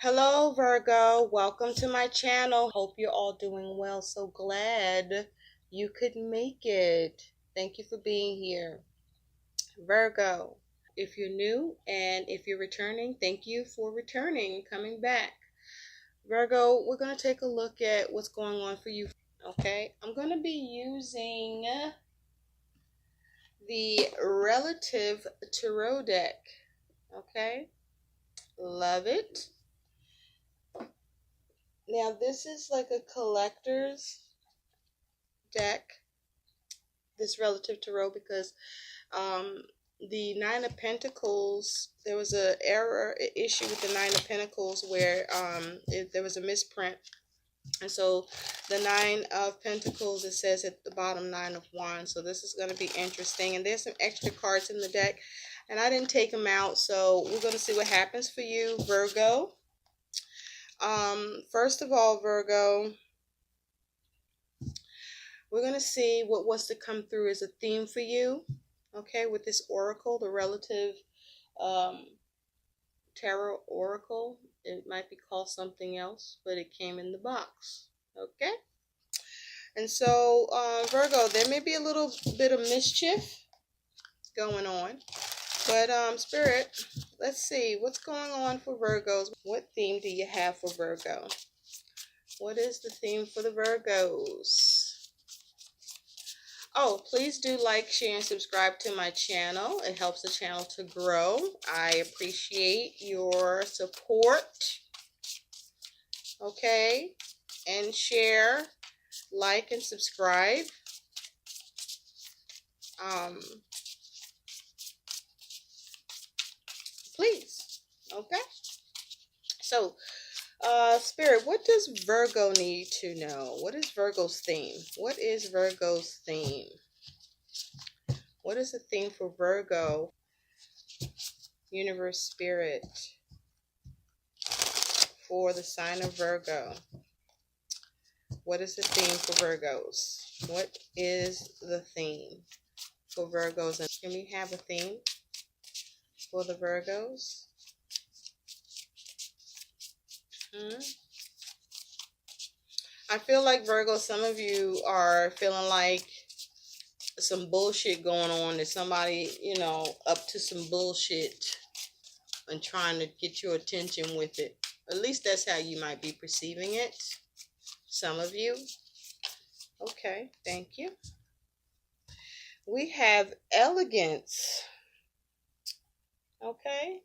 Hello, Virgo. Welcome to my channel. Hope you're all doing well. So glad you could make it. Thank you for being here. Virgo, if you're new and if you're returning, thank you for returning, coming back. Virgo, we're going to take a look at what's going on for you. Okay, I'm going to be using the Relative Tarot deck. Okay, love it. Now, this is like a collector's deck, this Relative Tarot, because the Nine of Pentacles, there was a issue with the Nine of Pentacles where there was a misprint. And so the Nine of Pentacles, it says at the bottom Nine of Wands. So this is going to be interesting. And there's some extra cards in the deck, and I didn't take them out. So we're going to see what happens for you, Virgo. First of all, Virgo, we're going to see what wants to come through as a theme for you. Okay, with this oracle, the Relative Tarot Oracle. It might be called something else, but it came in the box. Okay, and so Virgo, there may be a little bit of mischief going on, but Spirit, let's see what's going on for Virgos. What theme do you have for Virgo? What is the theme for the Virgos? Oh, please do like, share, and subscribe to my channel. It helps the channel to grow. I appreciate your support. Okay? And share, like, and subscribe. Please. Okay? So, Spirit, what does Virgo need to know? What is Virgo's theme? What is Virgo's theme? What is the theme for Virgo? Universe, Spirit, for the sign of Virgo. What is the theme for Virgos? What is the theme for Virgos? And can we have a theme for the Virgos? I feel like, Virgo, some of you are feeling like some bullshit going on. There's somebody, up to some bullshit and trying to get your attention with it. At least that's how you might be perceiving it. Some of you. Okay, thank you. We have elegance. Okay.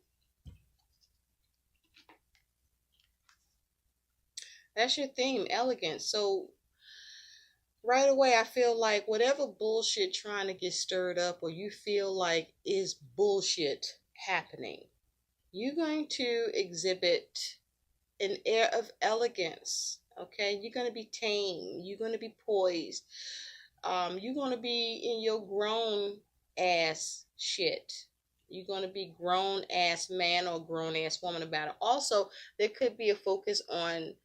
That's your theme, elegance. So right away, I feel like whatever bullshit trying to get stirred up, or you feel like is bullshit happening, you're going to exhibit an air of elegance. Okay, you're going to be tame. You're going to be poised. You're going to be in your grown ass shit. You're going to be grown ass man or grown ass woman about it. Also, there could be a focus on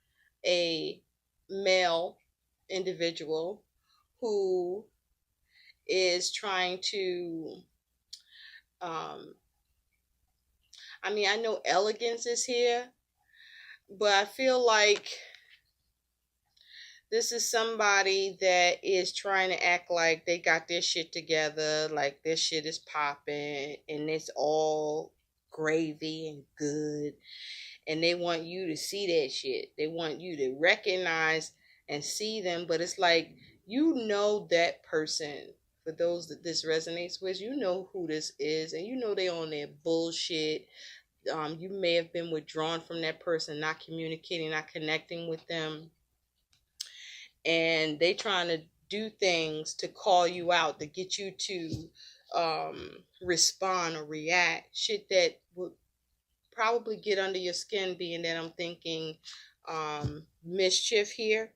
a male individual who is trying to I know elegance is here, but I feel like this is somebody that is trying to act like they got their shit together, like their shit is popping and it's all gravy and good, and they want you to see that shit. They want you to recognize and see them, but it's like, that person. For those that this resonates with, you know who this is, and they on their bullshit. You may have been withdrawn from that person, not communicating, not connecting with them, and they trying to do things to call you out, to get you to respond or react. Shit that would probably get under your skin, being that I'm thinking mischief here.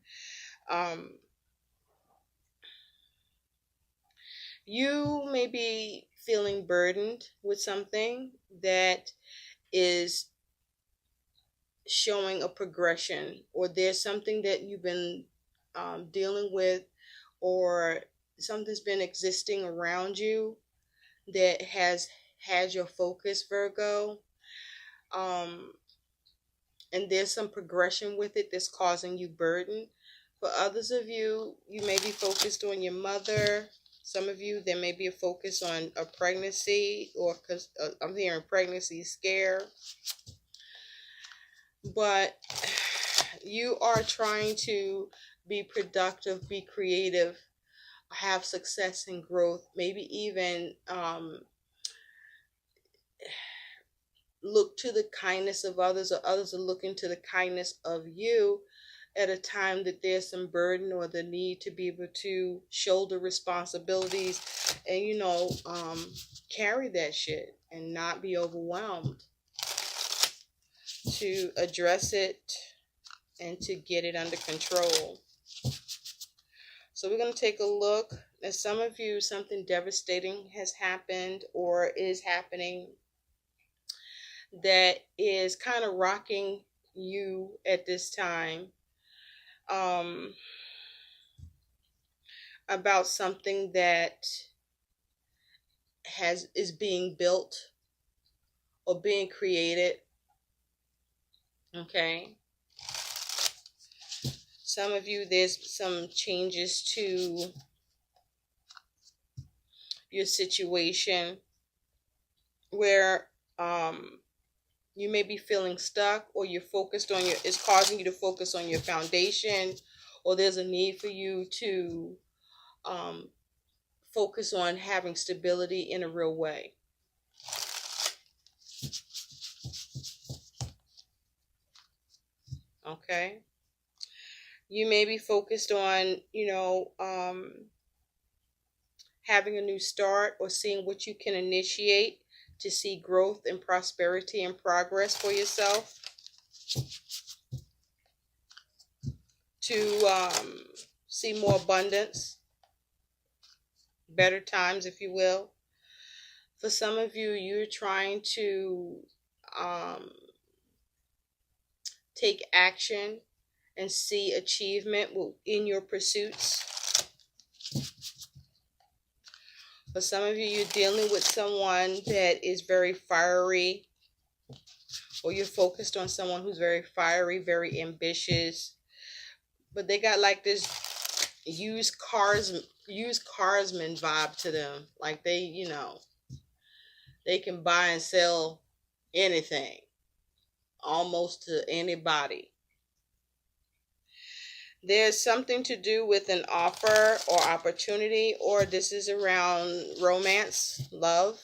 You may be feeling burdened with something that is showing a progression, or there's something that you've been dealing with, or something's been existing around you that has had your focus, Virgo. and there's some progression with it that's causing you burden. For others of you, you may be focused on your mother. Some of you, there may be a focus on a pregnancy, or because I'm hearing pregnancy scare. But you are trying to be productive, be creative, have success and growth, maybe even look to the kindness of others, or others are looking to the kindness of you at a time that there's some burden or the need to be able to shoulder responsibilities and, carry that shit and not be overwhelmed, to address it and to get it under control. So we're going to take a look. As some of you, something devastating has happened or is happening that is kind of rocking you at this time, about something that is being built or being created. Okay. Some of you, there's some changes to your situation where you may be feeling stuck, or you're focused on it's causing you to focus on your foundation, or there's a need for you to focus on having stability in a real way. Okay. You may be focused on, having a new start, or seeing what you can initiate to see growth and prosperity and progress for yourself, to see more abundance, better times, if you will. For some of you, you're trying to take action and see achievement in your pursuits. For some of you, you're dealing with someone that is very fiery, or you're focused on someone who's very fiery, very ambitious, but they got like this used carsman vibe to them. Like they can buy and sell anything, almost to anybody. There's something to do with an offer or opportunity, or this is around romance, love.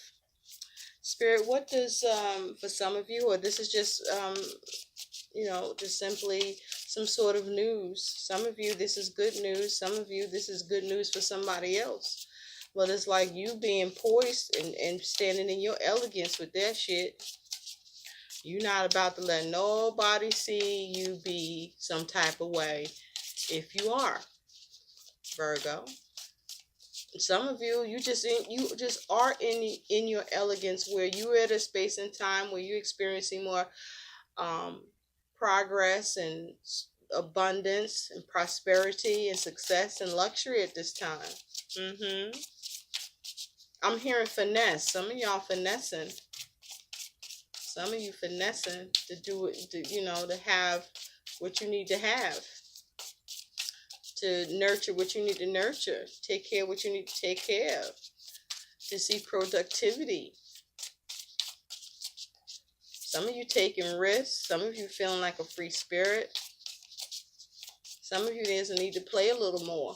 Spirit, what does, for some of you, or this is just, just simply some sort of news. Some of you, this is good news. Some of you, this is good news for somebody else. But it's like you being poised and standing in your elegance with that shit. You're not about to let nobody see you be some type of way. If you are, Virgo, some of you, you just are in your elegance, where you're at a space and time where you're experiencing more progress and abundance and prosperity and success and luxury at this time. I'm hearing finesse. Some of y'all finessing. Some of you finessing to do it, to have what you need to have. To nurture what you need to nurture, take care of what you need to take care of, to see productivity. Some of you taking risks, some of you feeling like a free spirit. Some of you, there's a need to play a little more.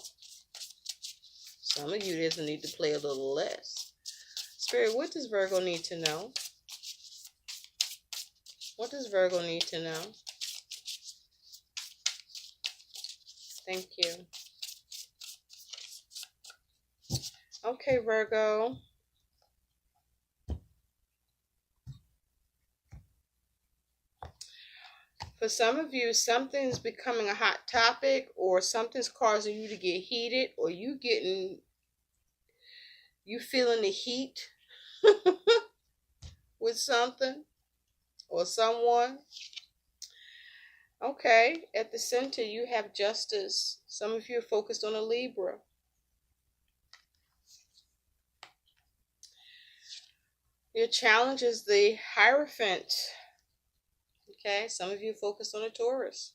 Some of you, there's a need to play a little less. Spirit, what does Virgo need to know? What does Virgo need to know? Thank you. Okay, Virgo. For some of you, something's becoming a hot topic, or something's causing you to get heated, or you feeling the heat with something or someone. Okay, at the center you have justice. Some of you are focused on a Libra. Your challenge is the Hierophant. Okay, some of you focus on a Taurus.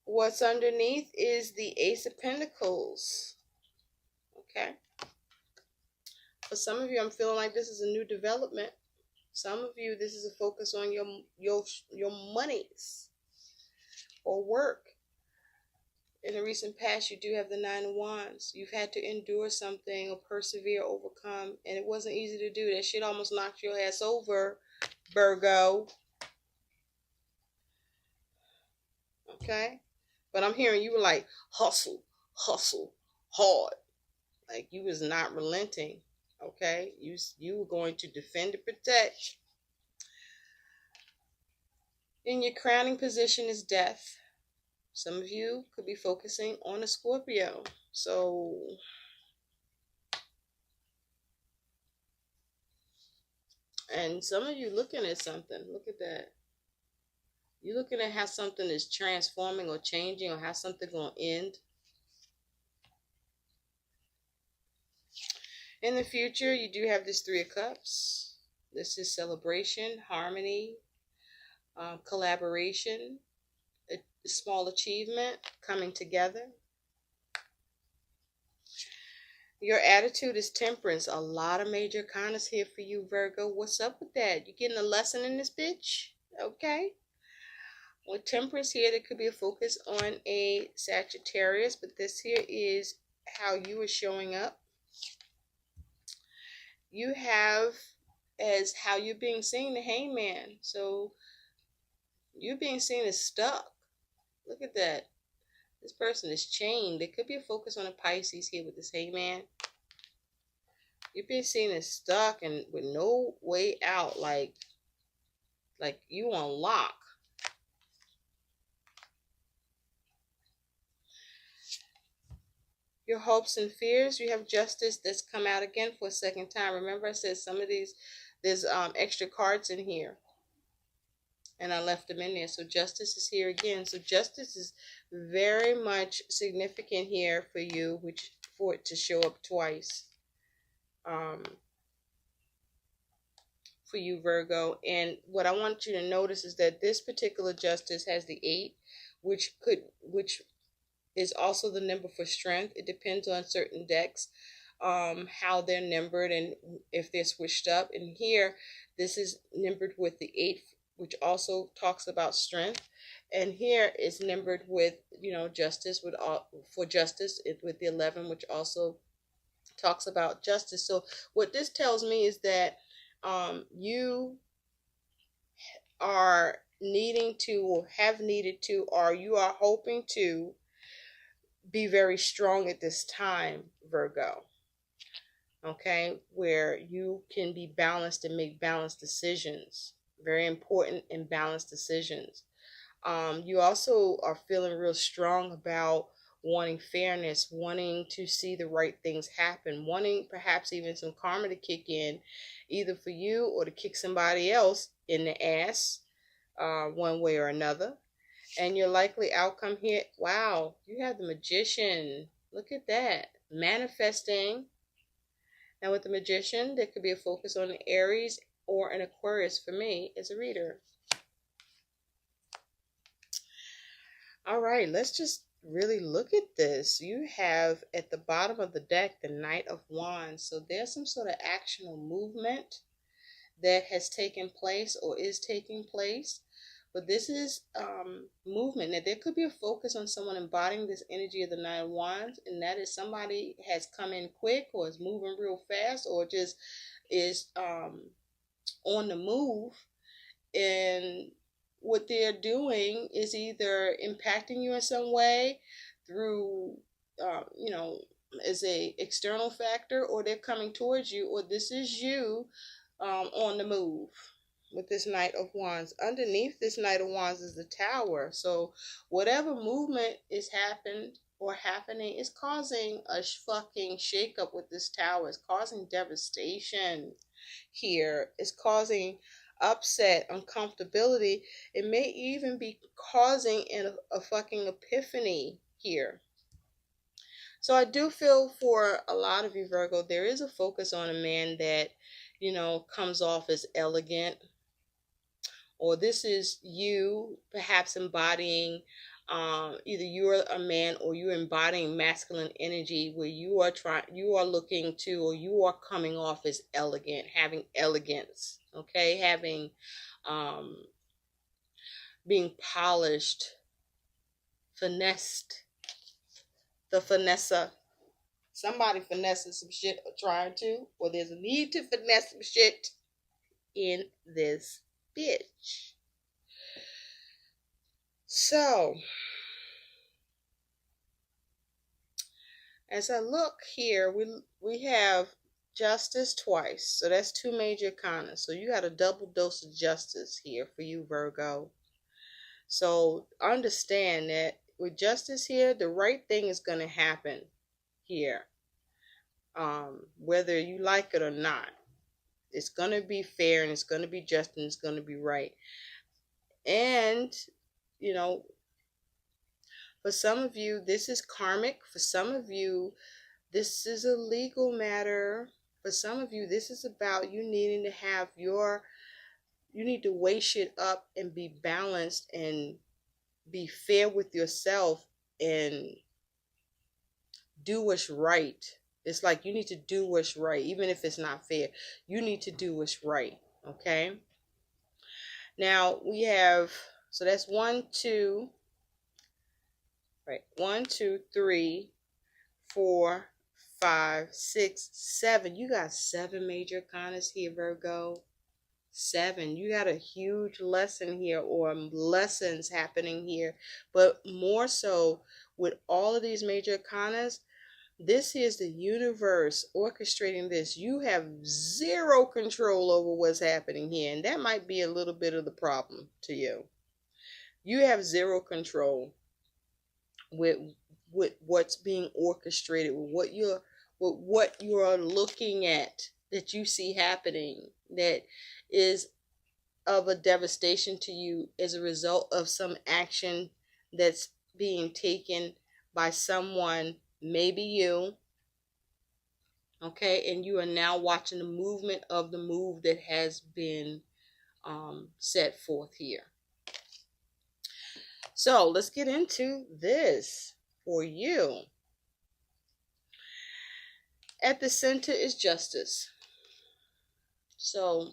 What's underneath is the Ace of Pentacles. Okay. For some of you, I'm feeling like this is a new development. Some of you, this is a focus on your monies or work. In the recent past, you do have the Nine of Wands. You've had to endure something or persevere, overcome, and it wasn't easy to do. That shit almost knocked your ass over, Virgo. Okay? But I'm hearing you were like, hustle, hustle, hard. Like you was not relenting. Okay? You were going to defend and protect. In your crowning position is death. Some of you could be focusing on a Scorpio. So and some of you looking at something. Look at that. You're looking at how something is transforming or changing or how something going to end. In the future, you do have this Three of Cups. This is celebration, harmony, collaboration, a small achievement coming together. Your attitude is temperance. A lot of major kindness here for you, Virgo. What's up with that? You getting a lesson in this bitch? Okay. With temperance here, there could be a focus on a Sagittarius, but this here is how you are showing up. You have as how you're being seen the Hangman. So you're being seen as stuck. Look at that. This person is chained. There could be a focus on a Pisces here with this Hangman. You're being seen as stuck and with no way out, like you on lock. Your hopes and fears, you have justice that's come out again for a second time. Remember I said some of these, there's extra cards in here. And I left them in there. So justice is here again. So justice is very much significant here for you, which for it to show up twice. For you, Virgo. And what I want you to notice is that this particular justice has the 8, which is also the number for strength. It depends on certain decks, how they're numbered and if they're switched up. And here, this is numbered with the 8, which also talks about strength. And here is numbered with, justice for justice with the 11, which also talks about justice. So what this tells me is that you are needing to, or have needed to, or you are hoping to be very strong at this time, Virgo. Okay, where you can be balanced and make balanced decisions. Very important and balanced decisions. You also are feeling real strong about wanting fairness, wanting to see the right things happen, wanting perhaps even some karma to kick in, either for you or to kick somebody else in the ass, one way or another. And your likely outcome here, wow, you have the Magician. Look at that. Manifesting. Now with the Magician, there could be a focus on an Aries or an Aquarius for me as a reader. All right, let's just really look at this. You have at the bottom of the deck the Knight of Wands. So there's some sort of action or movement that has taken place or is taking place. But this is movement. Now, there could be a focus on someone embodying this energy of the Nine of Wands, and that is somebody has come in quick or is moving real fast or just is on the move. And what they're doing is either impacting you in some way through, as a external factor, or they're coming towards you, or this is you on the move. With this Knight of Wands. Underneath this Knight of Wands is the Tower. So whatever movement is happening is causing a fucking shakeup with this Tower. It's causing devastation here. It's causing upset, uncomfortability. It may even be causing a fucking epiphany here. So I do feel for a lot of you, Virgo, there is a focus on a man that comes off as elegant. Or this is you perhaps embodying, either you're a man or you're embodying masculine energy, where you are looking to, or you are coming off as elegant, having elegance, okay, having, um, being polished, finessed, the finessa. Somebody finessing some shit or trying to, or there's a need to finesse some shit in this bitch. So, as I look here, we have justice twice. So that's two major arcana. So you got a double dose of justice here for you, Virgo. So understand that with justice here, the right thing is going to happen here. Whether you like it or not. It's going to be fair, and it's going to be just, and it's going to be right. And, for some of you, this is karmic. For some of you, this is a legal matter. For some of you, this is about you needing to have you need to weigh shit up and be balanced and be fair with yourself and do what's right. It's like you need to do what's right, even if it's not fair. You need to do what's right, okay? Now we have, so that's 1, 2, right? 1, 2, 3, 4, 5, 6, 7. You got 7 major arcanas here, Virgo. 7. You got a huge lesson here, or lessons happening here. But more so, with all of these major arcanas, this is the universe orchestrating this. You have zero control over what's happening here. And that might be a little bit of the problem to you. You have zero control with what's being orchestrated, with what you are looking at, that you see happening, that is of a devastation to you as a result of some action that's being taken by someone, maybe you, okay, and you are now watching the movement of the move that has been set forth here. So let's get into this for you. At the center is justice. So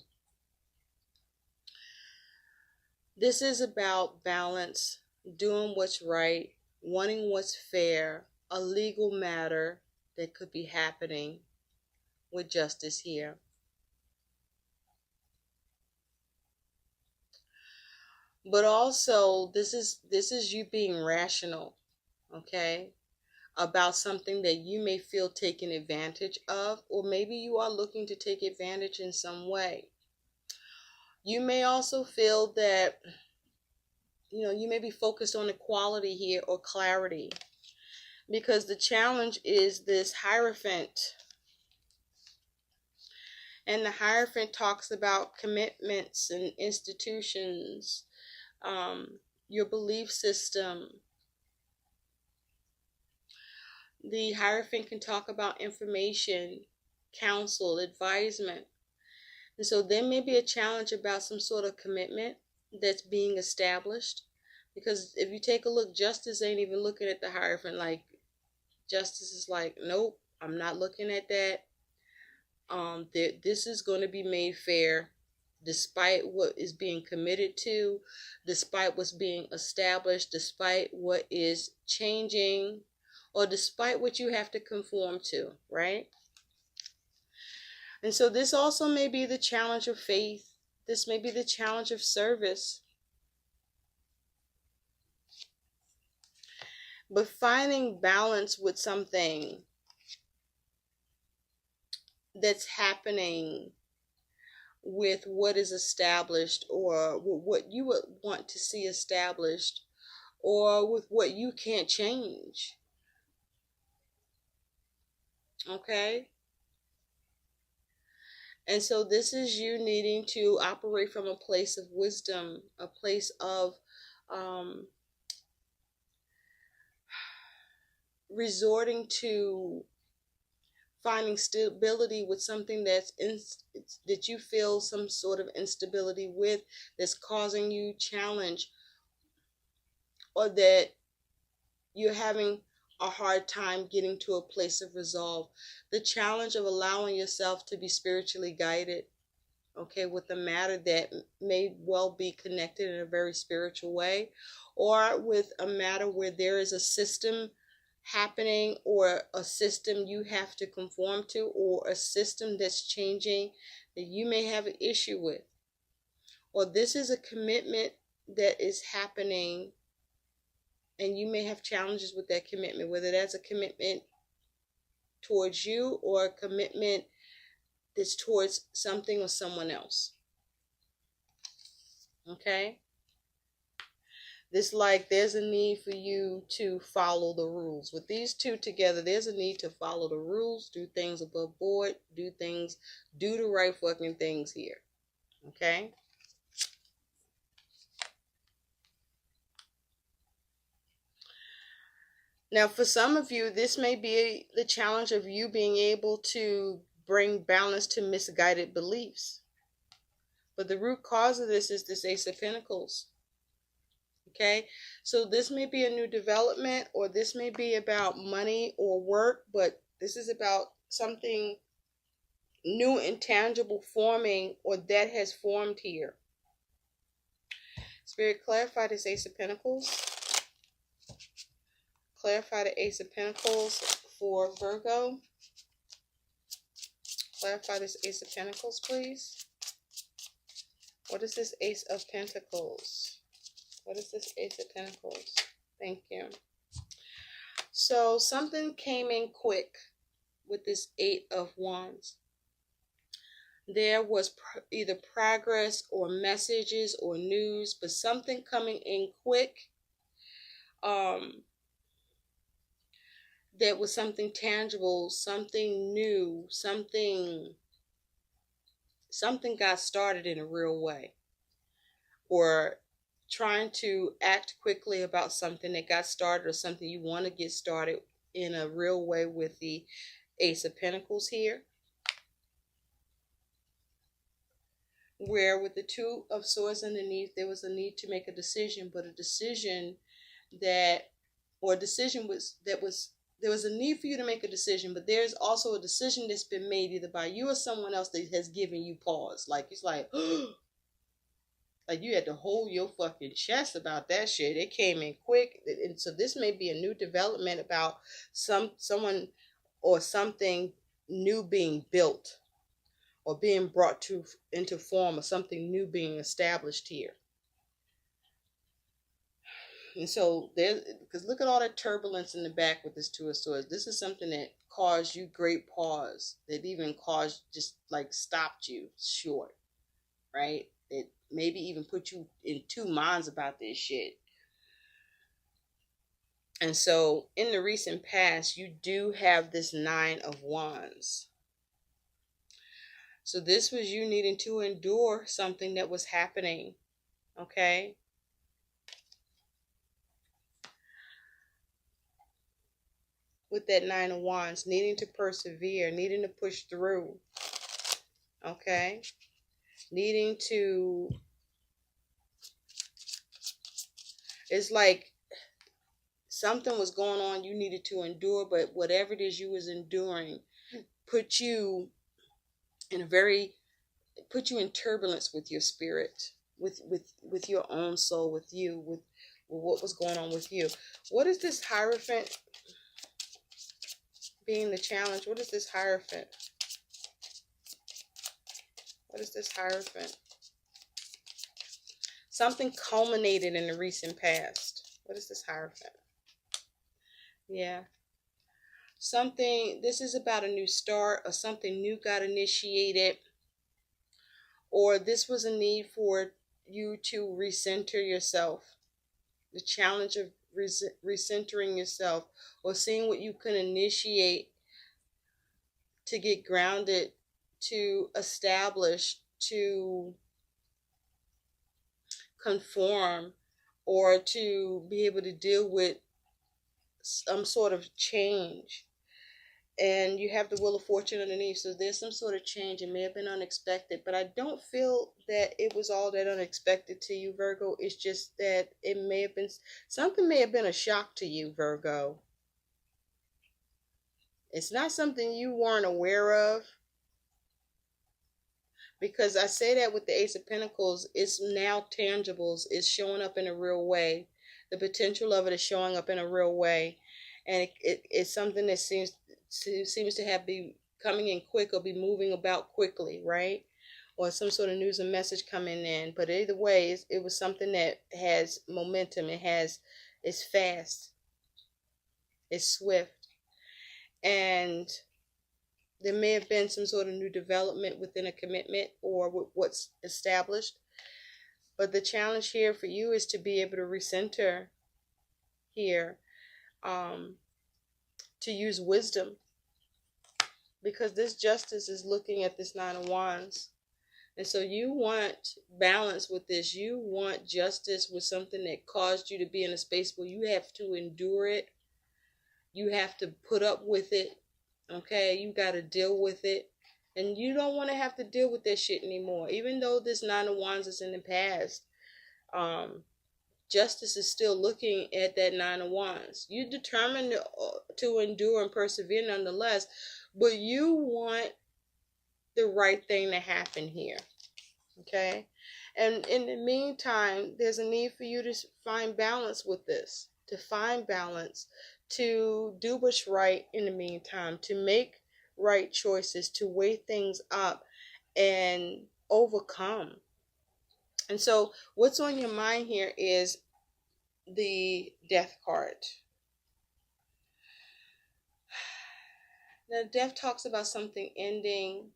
this is about balance, doing what's right, wanting what's fair, a legal matter that could be happening with justice here. But also, this is you being rational, okay, about something that you may feel taken advantage of, or maybe you are looking to take advantage in some way. You may also feel that, you may be focused on equality here or clarity, because the challenge is this Hierophant. And the Hierophant talks about commitments and institutions, your belief system. The Hierophant can talk about information, counsel, advisement. And so there may be a challenge about some sort of commitment that's being established. Because if you take a look, justice ain't even looking at the Hierophant. Like, justice is like, nope, I'm not looking at that. This is going to be made fair, despite what is being committed to, despite what's being established, despite what is changing, or despite what you have to conform to, right? And so this also may be the challenge of faith. This may be the challenge of service. But finding balance with something that's happening with what is established, or what you would want to see established, or with what you can't change. Okay? And so this is you needing to operate from a place of wisdom, a place of resorting to finding stability with something that you feel some sort of instability with, that's causing you challenge, or that you're having a hard time getting to a place of resolve. The challenge of allowing yourself to be spiritually guided, okay, with a matter that may well be connected in a very spiritual way, or with a matter where there is a system happening, or a system you have to conform to, or a system that's changing that you may have an issue with. Or this is a commitment that is happening, and you may have challenges with that commitment, whether that's a commitment towards you or a commitment that's towards something or someone else. Okay? There's a need for you to follow the rules. With these two together, there's a need to follow the rules, do things above board, do the right fucking things here. Okay? Now, for some of you, this may be the challenge of you being able to bring balance to misguided beliefs. But the root cause of this is this Ace of Pentacles. Okay, so this may be a new development, or this may be about money or work, but this is about something new and tangible forming, or that has formed here. Spirit, clarify this Ace of Pentacles. Clarify the Ace of Pentacles for Virgo. Clarify this Ace of Pentacles, please. What is this Ace of Pentacles? What is this Ace of Pentacles? Thank you. So something came in quick with this Eight of Wands. There was either progress or messages or news, but something coming in quick. That was something tangible, something new, something got started in a real way. Or trying to act quickly about something that got started, or something you want to get started in a real way with the Ace of Pentacles here. Where with the Two of Swords underneath, there was a need to make a decision, but there was a need for you to make a decision, but there's also a decision that's been made either by you or someone else that has given you pause. Like, it's like, like you had to hold your fucking chest about that shit. It came in quick. And so this may be a new development about someone or something new being built, or being brought into form, or something new being established here. And so because look at all that turbulence in the back with this Two of Swords. This is something that caused you great pause, that even caused, just like stopped you short, right? It maybe even put you in two minds about this shit. And so in the recent past, you do have this Nine of Wands. So this was you needing to endure something that was happening, okay? With that Nine of Wands, needing to persevere, needing to push through, okay? Needing to, it's like something was going on you needed to endure, but whatever it is you was enduring put you in turbulence with your spirit, with your own soul, with what was going on with you. What is this Hierophant being the challenge? What is this Hierophant? What is this Hierophant? Something culminated in the recent past. What is this Hierophant? Yeah. This is about a new start, or something new got initiated, or this was a need for you to recenter yourself. The challenge of recentering yourself, or seeing what you can initiate to get grounded, to establish, to conform, or to be able to deal with some sort of change. And you have the Wheel of Fortune underneath. So there's some sort of change. It may have been unexpected, but I don't feel that it was all that unexpected to you, Virgo. It's just that it may have been, something may have been a shock to you, Virgo. It's not something you weren't aware of. Because I say that with the Ace of Pentacles, it's now tangibles. It's showing up in a real way. The potential of it is showing up in a real way. And it's something that seems to have be coming in quick or be moving about quickly, right? Or some sort of news and message coming in. But either way, it was something that has momentum. It's fast. It's swift. And there may have been some sort of new development within a commitment or with what's established. But the challenge here for you is to be able to recenter here, to use wisdom. Because this Justice is looking at this Nine of Wands. And so you want balance with this. You want justice with something that caused you to be in a space where you have to endure it. You have to put up with it. Okay, you got to deal with it. And you don't want to have to deal with that shit anymore. Even though this Nine of Wands is in the past, Justice is still looking at that Nine of Wands. You're determined to endure and persevere nonetheless, but you want the right thing to happen here. Okay? And in the meantime, there's a need for you to find balance with this. To find balance. To do what's right in the meantime. To make right choices. To weigh things up. And overcome. And so what's on your mind here is the Death card. Now, Death talks about something ending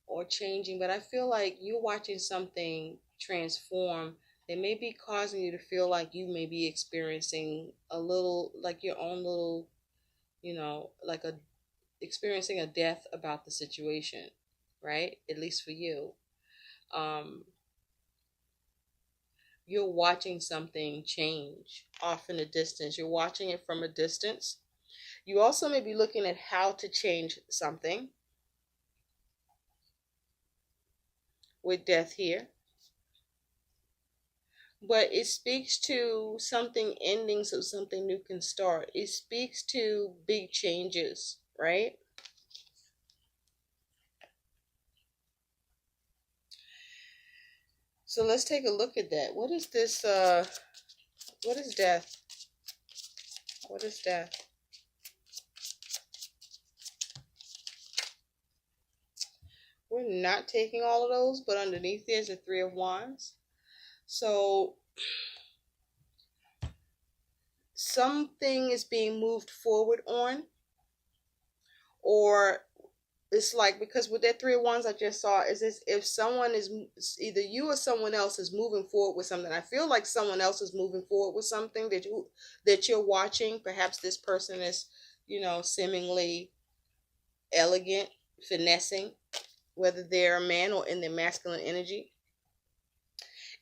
or changing, but I feel like you're watching something transform that may be causing you to feel like you may be experiencing a little, like your own little, experiencing a death about the situation, right? At least for you. You're watching something change off in the distance. You're watching it from a distance. You also may be looking at how to change something with Death here. But it speaks to something ending so something new can start. It speaks to big changes, right? So let's take a look at that. What is this? What is Death? What is Death? We're not taking all of those, but underneath there's a Three of Wands. So something is being moved forward on, or it's like, because with that Three of Wands I just saw, is this if someone is, either you or someone else is moving forward with something. I feel like someone else is moving forward with something that you're watching. Perhaps this person is, seemingly elegant, finessing, whether they're a man or in their masculine energy.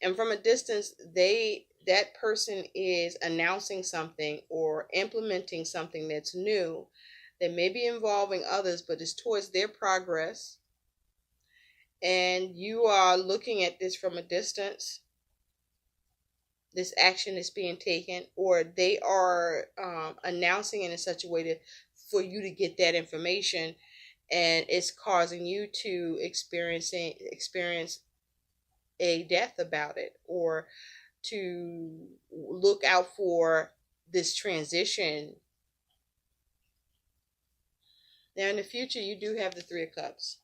And from a distance, that person is announcing something or implementing something that's new, that may be involving others, but it's towards their progress. And you are looking at this from a distance. This action is being taken, or they are announcing it in such a way for you to get that information, and it's causing you to experience a death about it, or to look out for this transition. Now in the future, you do have the Three of Cups.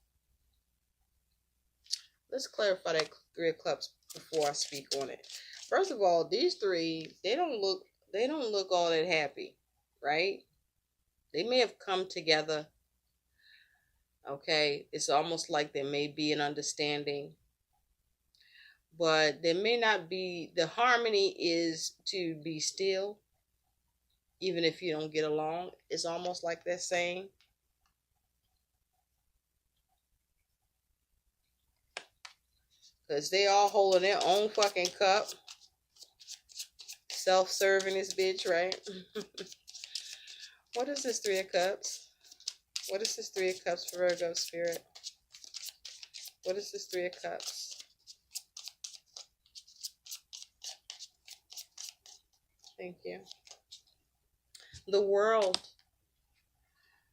Let's clarify that Three of Cups before I speak on it. First of all, these three, they don't look all that happy, right? They may have come together. Okay, it's almost like there may be an understanding, but there may not be. The harmony is to be still, even if you don't get along. It's almost like that saying. Because they all holding their own fucking cup. Self-serving this bitch, right? What is this Three of Cups? What is this Three of Cups for Virgo Spirit? What is this Three of Cups? Thank you. The World.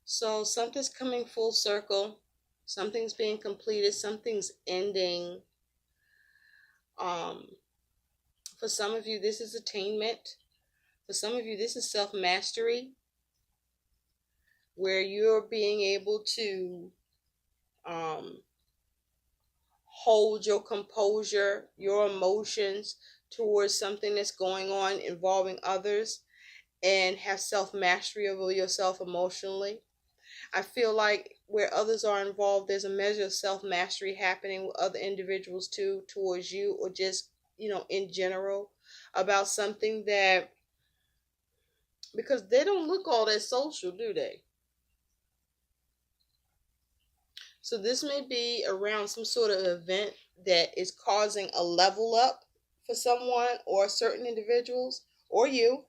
So something's coming full circle. Something's being completed. Something's ending. For some of you, this is attainment. For some of you, this is self-mastery, where you're being able to hold your composure, your emotions towards something that's going on involving others, and have self-mastery over yourself emotionally. I feel like where others are involved, there's a measure of self-mastery happening with other individuals too, towards you, or just, in general, about something that, because they don't look all that social, do they? So this may be around some sort of event that is causing a level up for someone or certain individuals or you.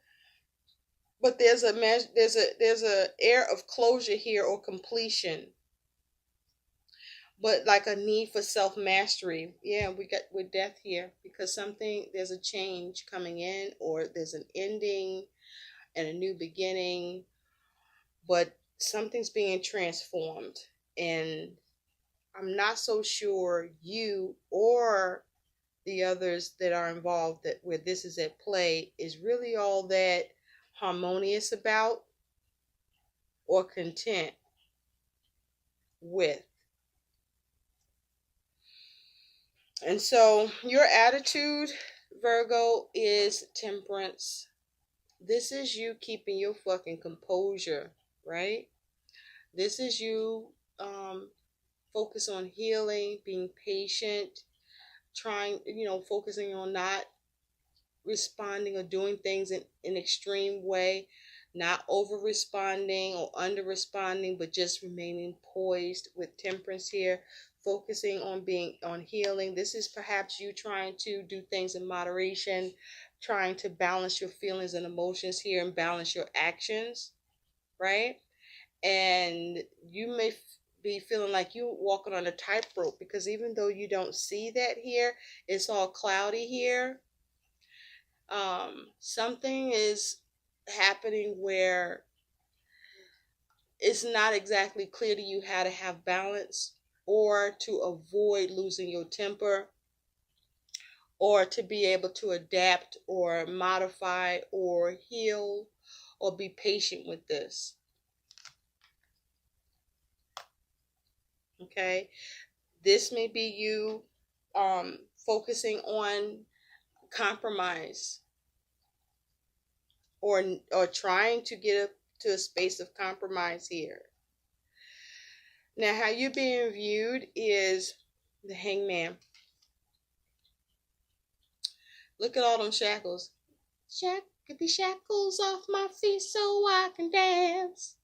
But there's a air of closure here or completion. But like a need for self-mastery. Yeah, we're death here because there's a change coming in, or there's an ending and a new beginning, but something's being transformed. And I'm not so sure you or the others that are involved that where this is at play is really all that harmonious about or content with. And so your attitude, Virgo, is temperance. This is you keeping your fucking composure, right? This is you focus on healing, being patient, focusing on not responding or doing things in an extreme way, not over responding or under responding, but just remaining poised with temperance here, focusing on healing. This is perhaps you trying to do things in moderation, trying to balance your feelings and emotions here and balance your actions, right? And you may be feeling like you're walking on a tightrope, because even though you don't see that here, it's all cloudy here. Something is happening where it's not exactly clear to you how to have balance, or to avoid losing your temper, or to be able to adapt or modify or heal or be patient with this. Okay, this may be you focusing on compromise, or trying to get up to a space of compromise here. Now, how you're being viewed is the Hangman. Look at all them shackles. Get the shackles off my feet so I can dance.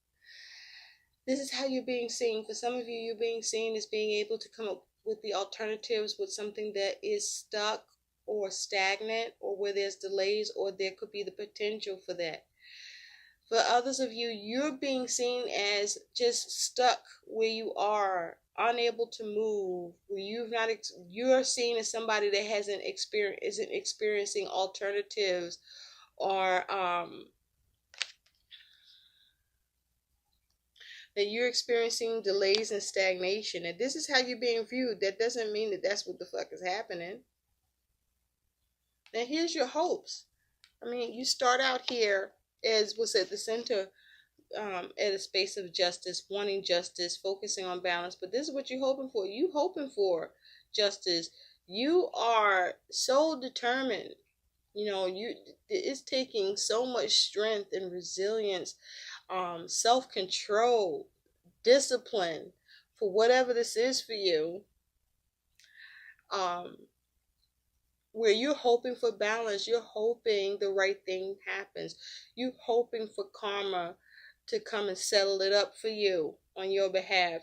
This is how you're being seen. For some of you, you're being seen as being able to come up with the alternatives with something that is stuck or stagnant, or where there's delays, or there could be the potential for that. For others of you, you're being seen as just stuck where you are, unable to move, where you're seen as somebody that isn't experiencing alternatives, or that you're experiencing delays and stagnation. And this is how you're being viewed. That doesn't mean that that's what the fuck is happening. Now here's your hopes. I mean, you start out here as was at the center, at a space of justice, wanting justice, focusing on balance. But this is what you're hoping for. You hoping for justice. You are so determined. It's taking so much strength and resilience, self-control, discipline for whatever this is for you. Where you're hoping for balance, you're hoping the right thing happens. You're hoping for karma to come and settle it up for you on your behalf.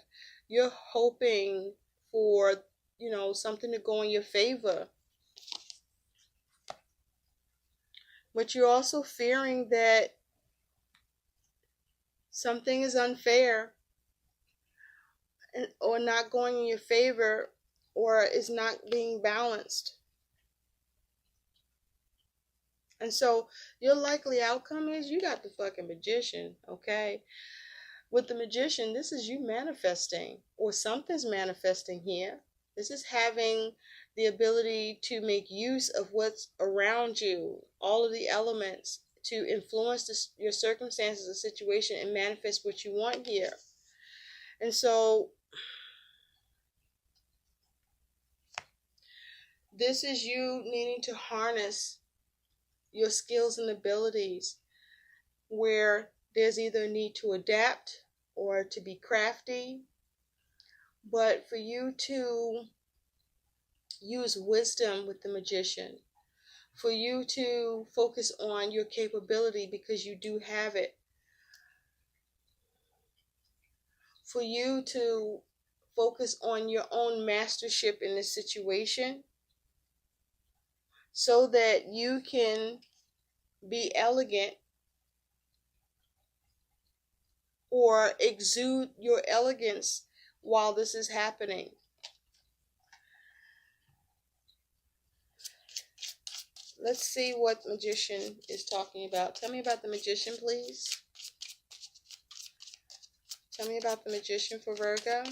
You're hoping for, something to go in your favor. But you're also fearing that something is unfair, or not going in your favor, or is not being balanced. And so your likely outcome is you got the fucking Magician, okay? With the Magician, this is you manifesting, or something's manifesting here. This is having the ability to make use of what's around you, all of the elements, to influence your circumstances or situation and manifest what you want here. And so this is you needing to harness your skills and abilities, where there's either a need to adapt or to be crafty, but for you to use wisdom with the Magician, for you to focus on your capability because you do have it, for you to focus on your own mastership in this situation so that you can be elegant or exude your elegance while this is happening. Let's see what Magician is talking about. Tell me about the Magician, please. Tell me about the Magician for Virgo.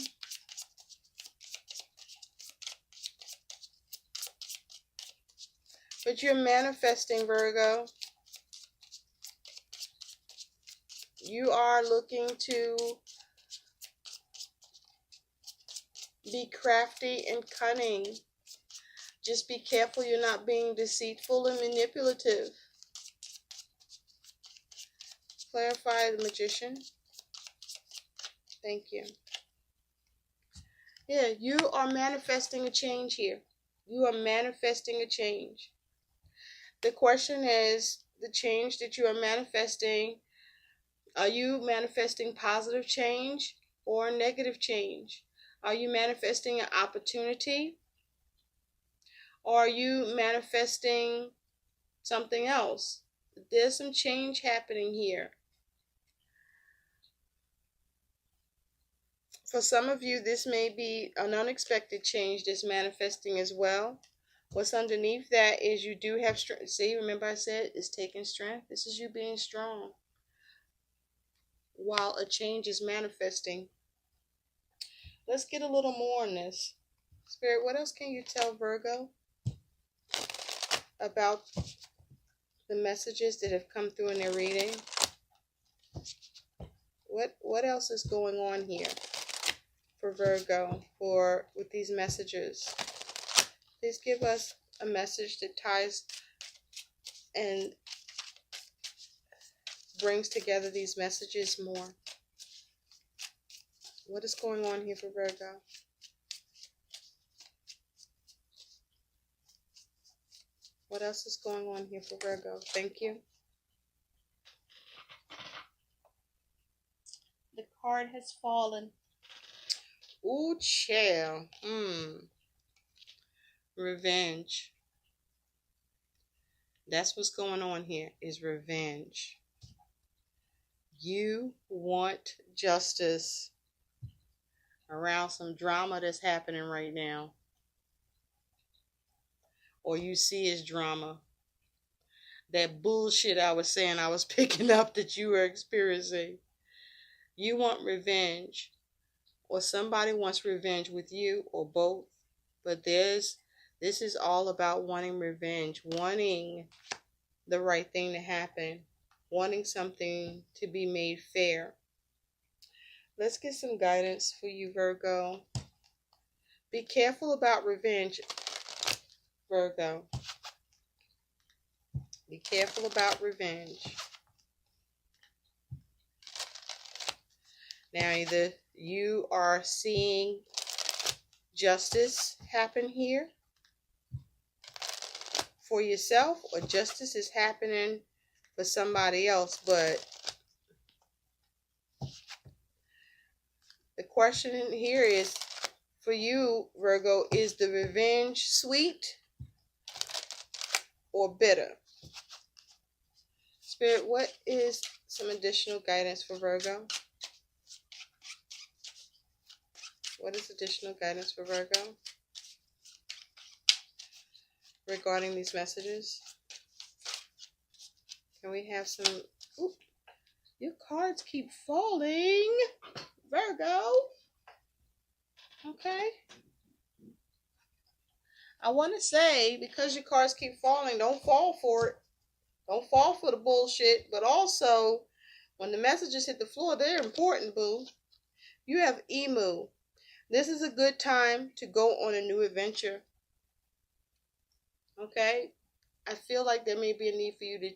But you're manifesting, Virgo. You are looking to be crafty and cunning. Just be careful you're not being deceitful and manipulative. Clarify the Magician. Thank you. Yeah, you are manifesting a change here. You are manifesting a change. The question is, the change that you are manifesting, are you manifesting positive change or negative change? Are you manifesting an opportunity? Or are you manifesting something else? There's some change happening here. For some of you, this may be an unexpected change that's manifesting as well. What's underneath that is you do have strength. See, remember I said it's taking strength. This is you being strong while a change is manifesting. Let's get a little more on this. Spirit, what else can you tell Virgo about the messages that have come through in their reading? What else is going on here for Virgo with these messages? Please give us a message that ties and brings together these messages more. What is going on here for Virgo? What else is going on here for Virgo? Thank you. The card has fallen. Ooh, child. Revenge. That's what's going on here, is revenge. You want justice around some drama that's happening right now. Or you see as drama. That bullshit I was saying I was picking up that you were experiencing. You want revenge. Or somebody wants revenge with you, or both. But this is all about wanting revenge. Wanting the right thing to happen. Wanting something to be made fair. Let's get some guidance for you, Virgo. Be careful about revenge, Virgo. Be careful about revenge. Now, either you are seeing justice happen here for yourself, or justice is happening for somebody else. But the question in here is, for you, Virgo, is the revenge sweet or bitter? Spirit, what is some additional guidance for Virgo? What is additional guidance for Virgo regarding these messages? Can we have some... Ooh, your cards keep falling, Virgo. Okay. I want to say, because your cards keep falling, don't fall for it. Don't fall for the bullshit. But also, when the messages hit the floor, they're important, boo. You have Emu. This is a good time to go on a new adventure. Okay? I feel like there may be a need for you to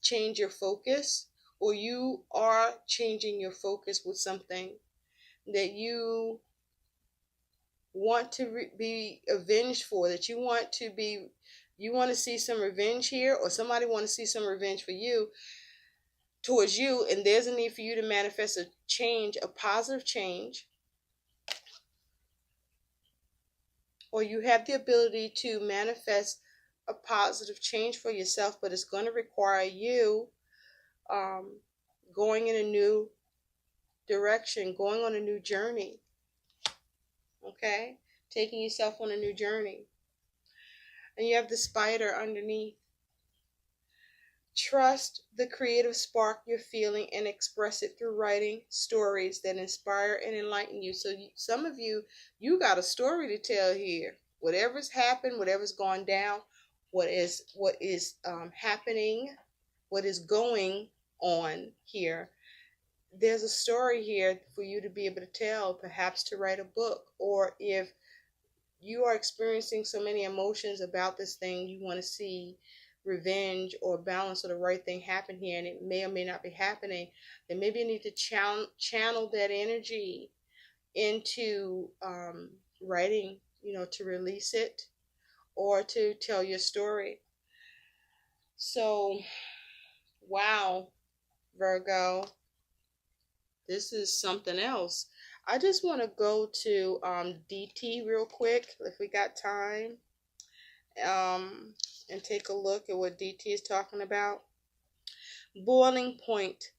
change your focus, or you are changing your focus with something that you want to be avenged for, that you want to see some revenge here, or somebody want to see some revenge for you, towards you, and there's a need for you to manifest a change, a positive change, or you have the ability to manifest a positive change for yourself, but it's going to require you going in a new direction, going on a new journey. Okay? Taking yourself on a new journey. And you have the spider underneath. Trust the creative spark you're feeling and express it through writing stories that inspire and enlighten you. So some of you got a story to tell here. Whatever's happened, whatever's gone down, what is happening, what is going on here, there's a story here for you to be able to tell, perhaps to write a book. Or if you are experiencing so many emotions about this thing, you want to see revenge or balance or the right thing happen here, and it may or may not be happening, then maybe you need to channel that energy into writing, to release it or to tell your story. So, wow, Virgo, this is something else. I just want to go to DT real quick, if we got time, and take a look at what DT is talking about. Boiling point.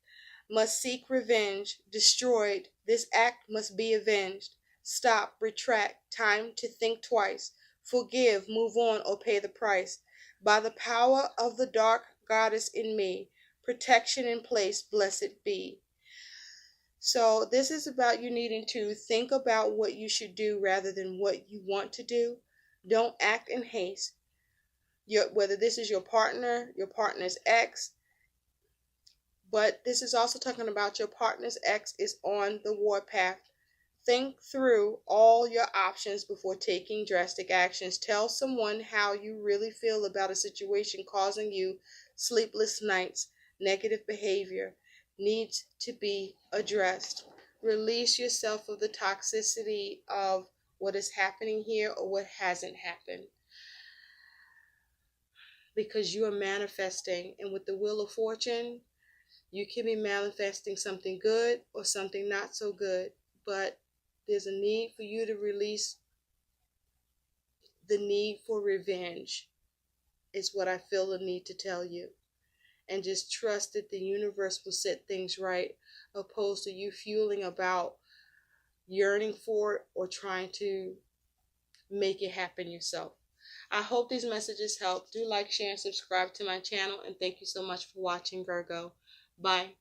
Must seek revenge. Destroyed. This act must be avenged. Stop. Retract. Time to think twice. Forgive. Move on or pay the price. By the power of the dark goddess in me. Protection in place. Blessed be. So this is about you needing to think about what you should do rather than what you want to do. Don't act in haste. Whether this is your partner, your partner's ex, but this is also talking about your partner's ex is on the warpath. Think through all your options before taking drastic actions. Tell someone how you really feel about a situation causing you sleepless nights. Negative behavior needs to be addressed. Release yourself of the toxicity of what is happening here or what hasn't happened. Because you are manifesting, and with the wheel of fortune, you can be manifesting something good or something not so good, but there's a need for you to release the need for revenge, is what I feel the need to tell you. And just trust that the universe will set things right, opposed to you fueling about yearning for it or trying to make it happen yourself. I hope these messages help. Do like, share, and subscribe to my channel. And thank you so much for watching, Virgo. Bye.